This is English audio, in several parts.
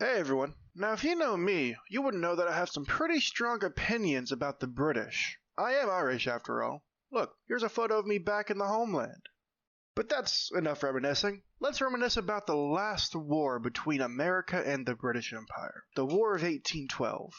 Hey everyone. Now if you know me, you would know that I have some pretty strong opinions about the British. I am Irish after all. Look, here's a photo of me back in the homeland. But that's enough reminiscing. Let's reminisce about the last war between America and the British Empire, the War of 1812.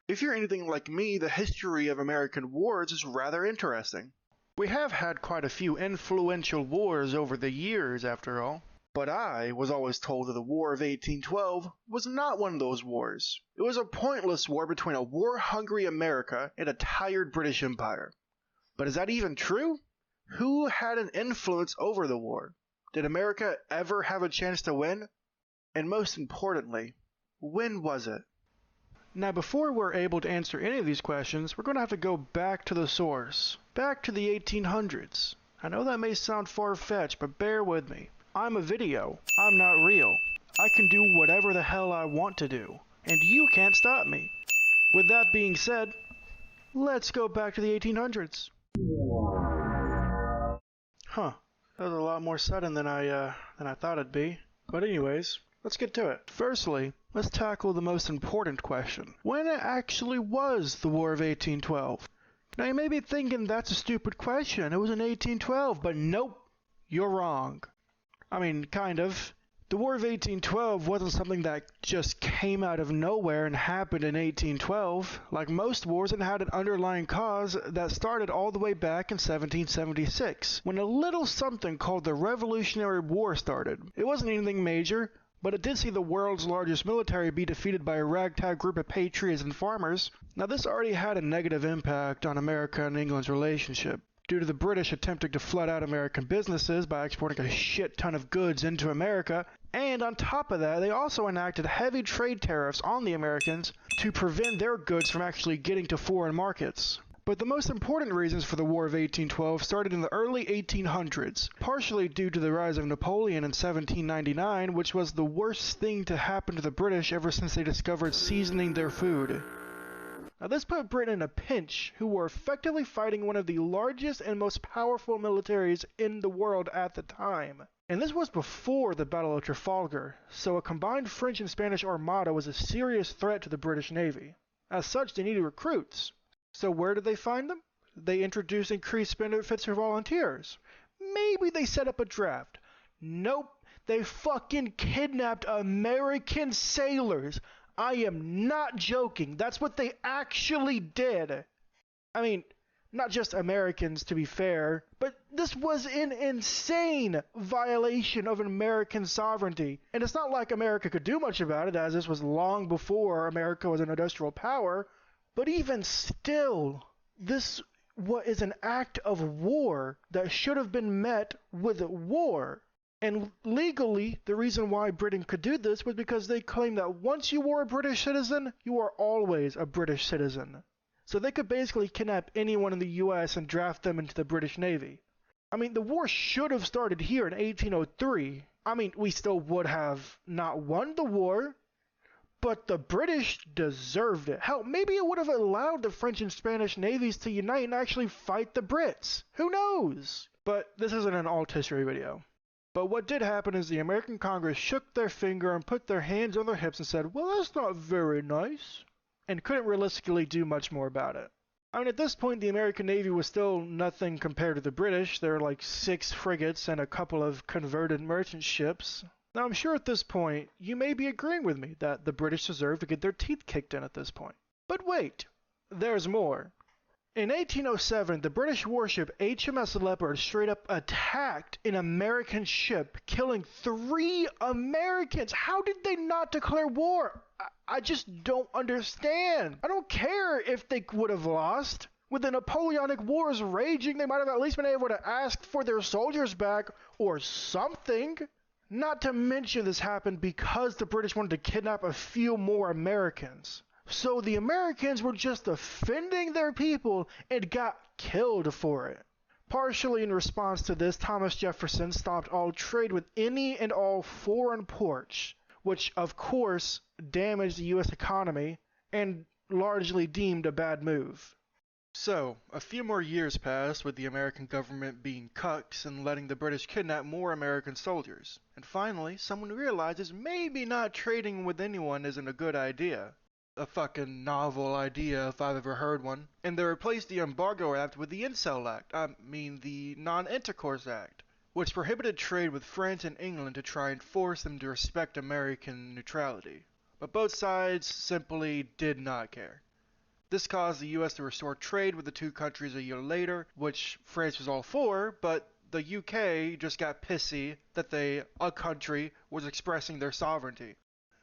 If you're anything like me, the history of American wars is rather interesting. We have had quite a few influential wars over the years after all. But I was always told that the War of 1812 was not one of those wars. It was a pointless war between a war-hungry America and a tired British Empire. But is that even true? Who had an influence over the war? Did America ever have a chance to win? And most importantly, when was it? Now before we're able to answer any of these questions, we're going to have to go back to the source. Back to the 1800s. I know that may sound far-fetched, but bear with me. I'm a video. I'm not real. I can do whatever the hell I want to do, and you can't stop me. With that being said, let's go back to the 1800s. Huh, that was a lot more sudden than I thought it'd be. But anyways, let's get to it. Firstly, let's tackle the most important question. When actually was the War of 1812? Now you may be thinking that's a stupid question. It was in 1812, but nope, you're wrong. I mean, kind of. The War of 1812 wasn't something that just came out of nowhere and happened in 1812. Like most wars, it had an underlying cause that started all the way back in 1776, when a little something called the Revolutionary War started. It wasn't anything major, but it did see the world's largest military be defeated by a ragtag group of patriots and farmers. Now this already had a negative impact on America and England's relationship, due to the British attempting to flood out American businesses by exporting a shit ton of goods into America, and on top of that, they also enacted heavy trade tariffs on the Americans to prevent their goods from actually getting to foreign markets. But the most important reasons for the War of 1812 started in the early 1800s, partially due to the rise of Napoleon in 1799, which was the worst thing to happen to the British ever since they discovered seasoning their food. Now this put Britain in a pinch, who were effectively fighting one of the largest and most powerful militaries in the world at the time. And this was before the Battle of Trafalgar, so a combined French and Spanish armada was a serious threat to the British Navy. As such, they needed recruits. So where did they find them? They introduced increased benefits for volunteers. Maybe they set up a draft. Nope, they fucking kidnapped American sailors. I am not joking. That's what they actually did. I mean, not just Americans to be fair, but this was an insane violation of American sovereignty. And it's not like America could do much about it, as this was long before America was an industrial power. But even still, this is an act of war that should have been met with war. And legally, the reason why Britain could do this was because they claimed that once you were a British citizen, you are always a British citizen. So they could basically kidnap anyone in the US and draft them into the British Navy. I mean, the war should have started here in 1803. I mean, we still would have not won the war, but the British deserved it. Hell, maybe it would have allowed the French and Spanish navies to unite and actually fight the Brits. Who knows? But this isn't an alt history video. But what did happen is the American Congress shook their finger and put their hands on their hips and said, well, that's not very nice, and couldn't realistically do much more about it. I mean, at this point, the American Navy was still nothing compared to the British. There were like 6 frigates and a couple of converted merchant ships. Now, I'm sure at this point, you may be agreeing with me that the British deserve to get their teeth kicked in at this point. But wait, there's more. In 1807, the British warship HMS Leopard straight up attacked an American ship, killing 3 Americans. How did they not declare war? I just don't understand. I don't care if they would have lost. With the Napoleonic Wars raging, they might have at least been able to ask for their soldiers back or something. Not to mention this happened because the British wanted to kidnap a few more Americans. So the Americans were just defending their people and got killed for it. Partially in response to this, Thomas Jefferson stopped all trade with any and all foreign ports, which of course damaged the US economy and largely deemed a bad move. So, a few more years passed with the American government being cucks and letting the British kidnap more American soldiers. And finally, someone realizes maybe not trading with anyone isn't a good idea. A fucking novel idea if I've ever heard one. And they replaced the Embargo Act with the Incel Act. The Non-Intercourse Act, which prohibited trade with France and England to try and force them to respect American neutrality. But both sides simply did not care. This caused the US to restore trade with the two countries a year later, which France was all for, but the UK just got pissy that a country, was expressing their sovereignty.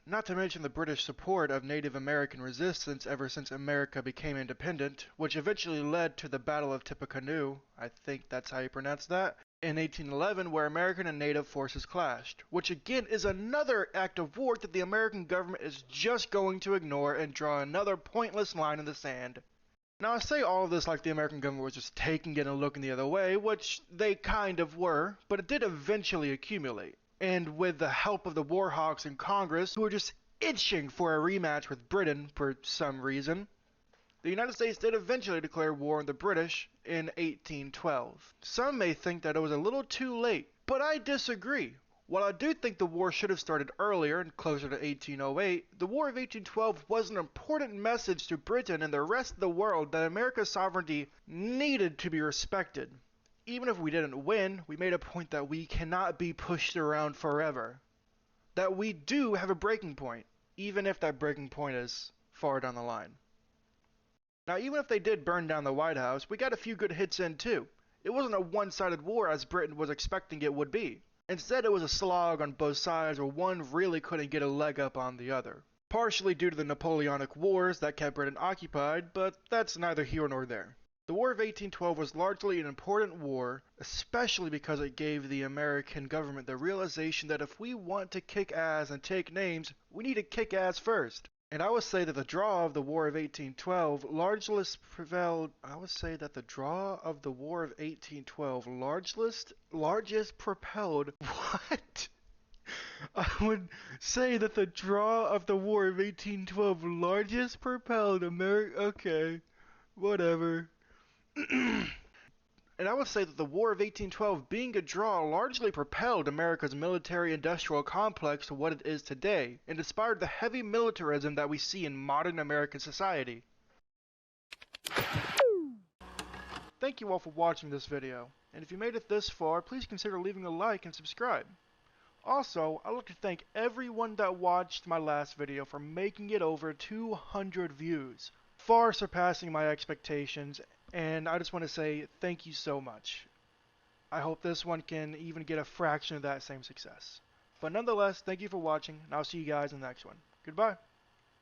Not to mention the British support of Native American resistance ever since America became independent, which eventually led to the Battle of Tippecanoe, I think that's how you pronounce that, in 1811, where American and Native forces clashed, which again is another act of war that the American government is just going to ignore and draw another pointless line in the sand. Now I say all of this like the American government was just taking it and looking the other way, which they kind of were, but it did eventually accumulate. And with the help of the war hawks in Congress, who were just itching for a rematch with Britain for some reason, the United States did eventually declare war on the British in 1812. Some may think that it was a little too late, but I disagree. While I do think the war should have started earlier and closer to 1808, the War of 1812 was an important message to Britain and the rest of the world that America's sovereignty needed to be respected. Even if we didn't win, we made a point that we cannot be pushed around forever. That we do have a breaking point, even if that breaking point is far down the line. Now, even if they did burn down the White House, we got a few good hits in too. It wasn't a one-sided war as Britain was expecting it would be. Instead, it was a slog on both sides where one really couldn't get a leg up on the other. Partially due to the Napoleonic Wars that kept Britain occupied, but that's neither here nor there. The War of 1812 was largely an important war, especially because it gave the American government the realization that if we want to kick ass and take names, we need to kick ass first. And I would say that the draw of the War of 1812 largest propelled what? I would say that the draw of the War of 1812 largest propelled America. Okay, whatever. And I would say that the War of 1812 being a draw largely propelled America's military-industrial complex to what it is today, and inspired the heavy militarism that we see in modern American society. Thank you all for watching this video, and if you made it this far, please consider leaving a like and subscribe. Also, I'd like to thank everyone that watched my last video for making it over 200 views, far surpassing my expectations, and I just want to say thank you so much. I hope this one can even get a fraction of that same success. But nonetheless, thank you for watching, and I'll see you guys in the next one. Goodbye.